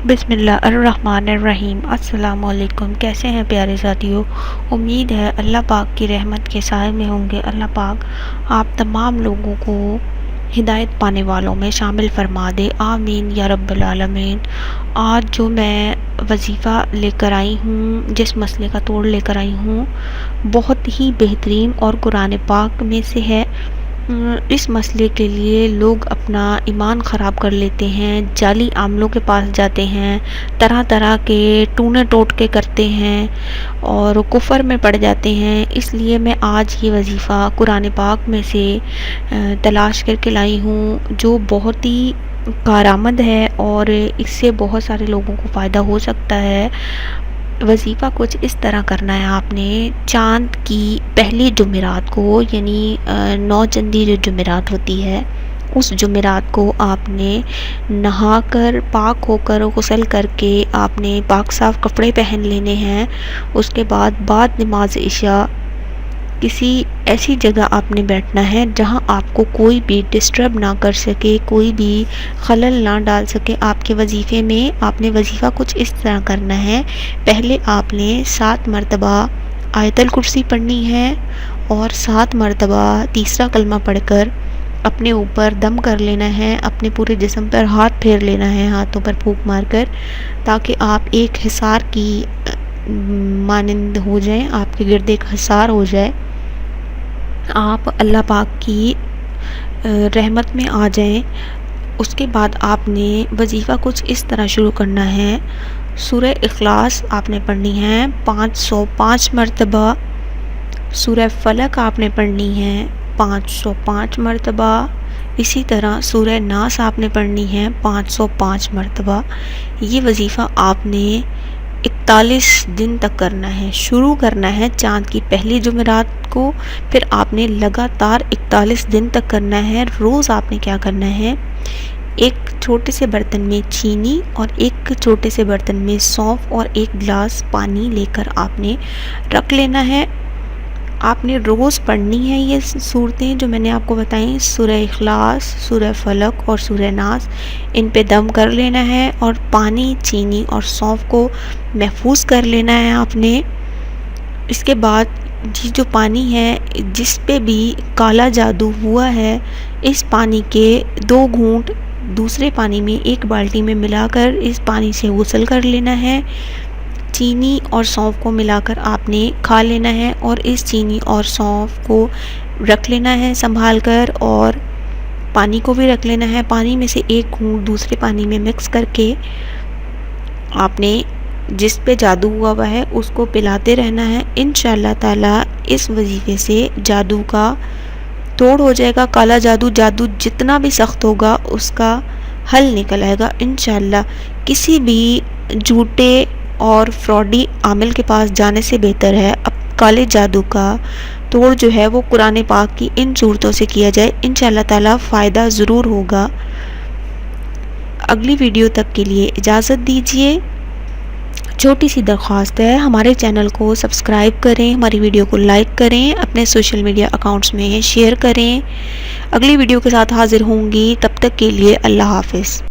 بسم اللہ الرحمن الرحیم۔ السلام علیکم، کیسے ہیں پیارے ساتھیوں؟ امید ہے اللہ پاک کی رحمت کے سائے میں ہوں گے۔ اللہ پاک آپ تمام لوگوں کو ہدایت پانے والوں میں شامل فرما دے، آمین یا رب العالمین۔ آج جو میں وظیفہ لے کر آئی ہوں، جس مسئلے کا توڑ لے کر آئی ہوں، بہت ہی بہترین اور قرآن پاک میں سے ہے۔ اس مسئلے کے لیے لوگ اپنا ایمان خراب کر لیتے ہیں، جعلی عاملوں کے پاس جاتے ہیں، طرح طرح کے ٹونے ٹوٹکے کرتے ہیں اور کفر میں پڑ جاتے ہیں۔ اس لیے میں آج یہ وظیفہ قرآن پاک میں سے تلاش کر کے لائی ہوں، جو بہت ہی کارآمد ہے اور اس سے بہت سارے لوگوں کو فائدہ ہو سکتا ہے۔ وظیفہ کچھ اس طرح کرنا ہے، آپ نے چاند کی پہلی جمعرات کو، یعنی 9 چندی جو جمعرات ہوتی ہے، اس جمعرات کو آپ نے نہا کر پاک ہو کر غسل کر کے آپ نے پاک صاف کپڑے پہن لینے ہیں۔ اس کے بعد نماز عشاء کسی ایسی جگہ آپ نے بیٹھنا ہے جہاں آپ کو کوئی بھی ڈسٹرب نہ کر سکے، کوئی بھی خلل نہ ڈال سکے آپ کے وظیفے میں۔ آپ نے وظیفہ کچھ اس طرح کرنا ہے، پہلے آپ نے 7 مرتبہ آیت الکرسی پڑھنی ہے اور 7 مرتبہ تیسرا کلمہ پڑھ کر اپنے اوپر دم کر لینا ہے، اپنے پورے جسم پر ہاتھ پھیر لینا ہے، ہاتھوں پر پھونک مار کر، تاکہ آپ ایک حصار کی مانند ہو جائیں، آپ کے گرد ایک حصار ہو جائے، آپ اللہ پاک کی رحمت میں آ جائیں۔ اس کے بعد آپ نے وظیفہ کچھ اس طرح شروع کرنا ہے، سورہ اخلاص آپ نے پڑھنی ہے 505 مرتبہ، سورہ فلق آپ نے پڑھنی ہے 505 مرتبہ، اسی طرح سورہ ناس آپ نے پڑھنی ہے 505 مرتبہ۔ یہ وظیفہ آپ نے 41 دن تک کرنا ہے، شروع کرنا ہے چاند کی پہلی جمعرات کو، پھر آپ نے لگاتار 41 دن تک کرنا ہے۔ روز آپ نے کیا کرنا ہے، ایک چھوٹے سے برتن میں چینی اور ایک چھوٹے سے برتن میں سونف اور ایک گلاس پانی لے کر آپ نے رکھ لینا ہے۔ آپ نے روز پڑھنی ہے یہ صورتیں جو میں نے آپ کو بتائیں، سورہ اخلاص، سورہ فلق اور سورہ ناس، ان پہ دم کر لینا ہے اور پانی، چینی اور سونف کو محفوظ کر لینا ہے آپ نے۔ اس کے بعد جو پانی ہے، جس پہ بھی کالا جادو ہوا ہے، اس پانی کے 2 گھونٹ دوسرے پانی میں ایک بالٹی میں ملا کر اس پانی سے غسل کر لینا ہے۔ چینی اور سونف کو ملا کر آپ نے کھا لینا ہے اور اس چینی اور سونف کو رکھ لینا ہے سنبھال کر، اور پانی کو بھی رکھ لینا ہے۔ پانی میں سے ایک گھونٹ دوسرے پانی میں مکس کر کے آپ نے جس پہ جادو ہوا ہے اس کو پلاتے رہنا ہے۔ انشاءاللہ تعالی اس وظیفے سے جادو کا توڑ ہو جائے گا، کالا جادو جتنا بھی سخت ہوگا اس کا حل نکل آئے گا انشاءاللہ۔ کسی بھی جھوٹے اور فراڈی عامل کے پاس جانے سے بہتر ہے اب کالے جادو کا توڑ جو ہے وہ قرآن پاک کی ان صورتوں سے کیا جائے، انشاءاللہ تعالی فائدہ ضرور ہوگا۔ اگلی ویڈیو تک کے لیے اجازت دیجیے۔ چھوٹی سی درخواست ہے، ہمارے چینل کو سبسکرائب کریں، ہماری ویڈیو کو لائک کریں، اپنے سوشل میڈیا اکاؤنٹس میں شیئر کریں۔ اگلی ویڈیو کے ساتھ حاضر ہوں گی، تب تک کے لیے اللہ حافظ۔